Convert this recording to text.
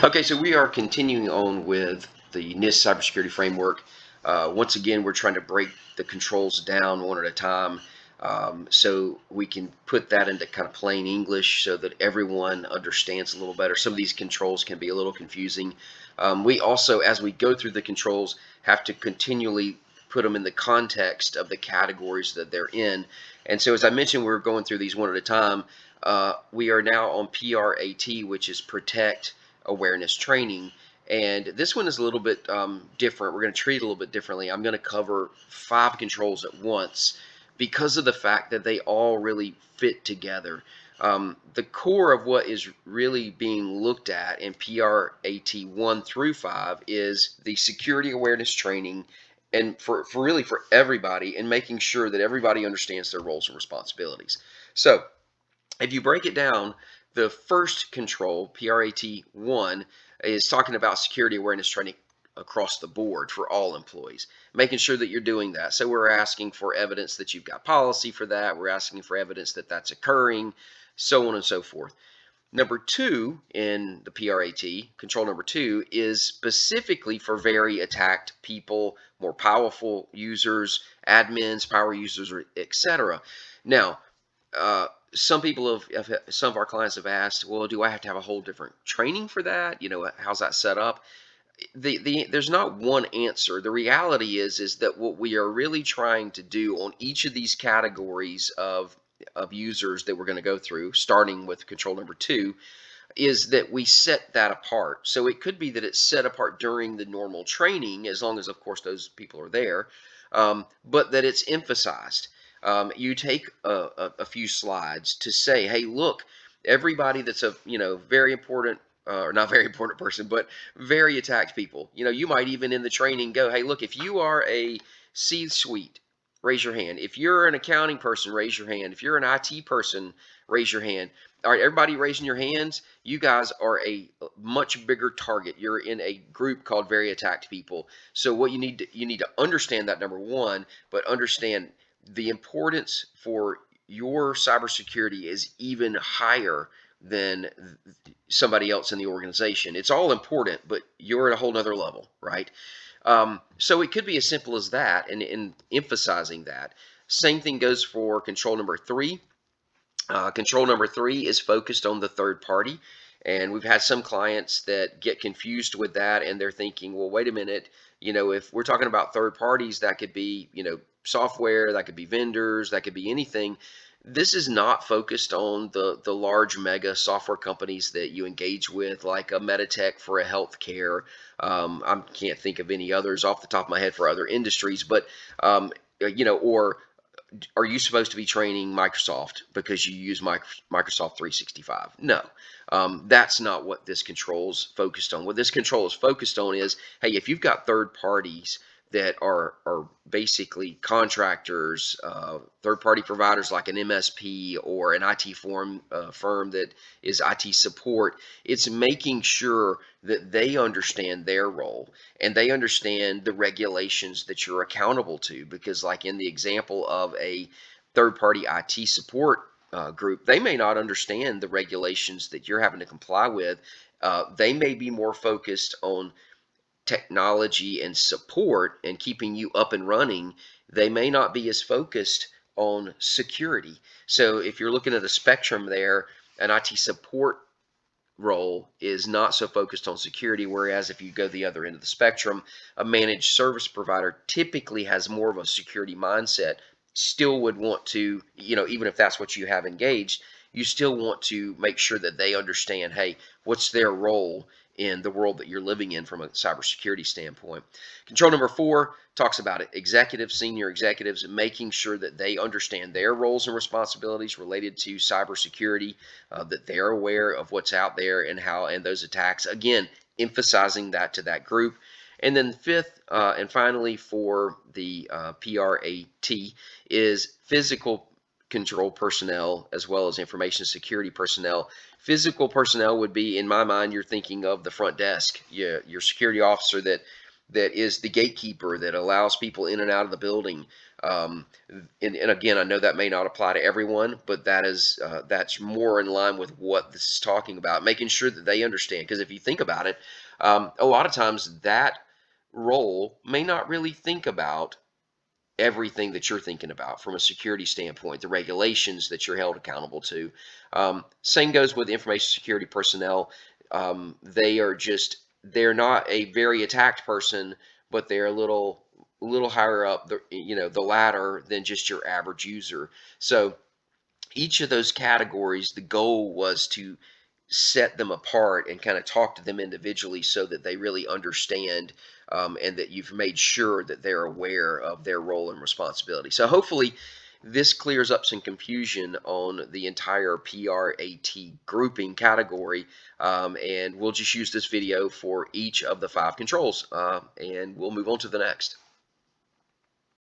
Okay, so we are continuing on with the NIST cybersecurity framework. Once again, we're trying to break the controls down one at a time, so we can put that into kind of plain English so that everyone understands a little better. Some of these controls can be a little confusing. We also, as we go through the controls, have to continually put them in the context of the categories that they're in. And so, as I mentioned, we're going through these one at a time. We are now on PRAT, which is protect, awareness, training. And this one is a little bit different. We're going to treat it a little bit differently. I'm going to cover 5 controls at once because of the fact that they all really fit together. The core of what is really being looked at in PRAT 1 through 5 is the security awareness training, and for really for everybody, and making sure that everybody understands their roles and responsibilities. So if you break it down, the first control, PRAT1, is talking about security awareness training across the board for all employees, making sure that you're doing that. So we're asking for evidence that you've got policy for that. We're asking for evidence that that's occurring, so on and so forth. Number 2 in the PRAT, control number 2, is specifically for very attacked people, more powerful users, admins, power users, etc. Now, some people some of our clients have asked, well, do I have to have a whole different training for that? How's that set up? There's not one answer. The reality is that what we are really trying to do on each of these categories of users that we're going to go through, starting with control number 2, is that we set that apart. So it could be that it's set apart during the normal training, as long as, of course, those people are there, but that it's emphasized. You take a few slides to say, hey, look, everybody that's a very important, or not very important person, but very attacked people. You might even in the training go, hey, look, if you are a C-suite, raise your hand. If you're an accounting person, raise your hand. If you're an IT person, raise your hand. All right, everybody raising your hands, you guys are a much bigger target. You're in a group called very attacked people. So what you need to understand that, number 1, but understand the importance for your cybersecurity is even higher than somebody else in the organization. It's all important, but you're at a whole nother level, right? So it could be as simple as that, and in emphasizing that. Same thing goes for control number 3. Control number 3 is focused on the third party. And we've had some clients that get confused with that, and they're thinking, well, wait a minute, if we're talking about third parties, that could be, software, that could be vendors, that could be anything. This is not focused on the large mega software companies that you engage with, like a Meditech for a healthcare. I can't think of any others off the top of my head for other industries, but or are you supposed to be training Microsoft because you use Microsoft 365? No, that's not what this control is focused on. What this control is focused on is, hey, if you've got third parties that are basically contractors, third-party providers like an MSP or an IT firm that is IT support, it's making sure that they understand their role and they understand the regulations that you're accountable to. Because, like in the example of a third-party IT support group, they may not understand the regulations that you're having to comply with. They may be more focused on technology and support and keeping you up and running. They may not be as focused on security. So if you're looking at a spectrum there, an IT support role is not so focused on security, whereas if you go the other end of the spectrum, a managed service provider typically has more of a security mindset. Still would want to, even if that's what you have engaged, you still want to make sure that they understand, hey, what's their role in the world that you're living in from a cybersecurity standpoint. Control number 4 talks about it. Executives, senior executives, making sure that they understand their roles and responsibilities related to cybersecurity, that they're aware of what's out there and those attacks. Again, emphasizing that to that group. And then 5th and finally for the PRAT is physical control personnel as well as information security personnel. Physical personnel would be, in my mind, you're thinking of the front desk, your security officer that is the gatekeeper that allows people in and out of the building. And again, I know that may not apply to everyone, but that's more in line with what this is talking about, making sure that they understand. Because if you think about it, a lot of times that role may not really think about everything that you're thinking about from a security standpoint, the regulations that you're held accountable to. Same goes with information security personnel. They're not a very attacked person, but they're a little higher up the ladder than just your average user. So each of those categories, the goal was to set them apart and kind of talk to them individually so that they really understand, and that you've made sure that they're aware of their role and responsibility. So hopefully this clears up some confusion on the entire PRAT grouping category, and we'll just use this video for each of the 5 controls, and we'll move on to the next.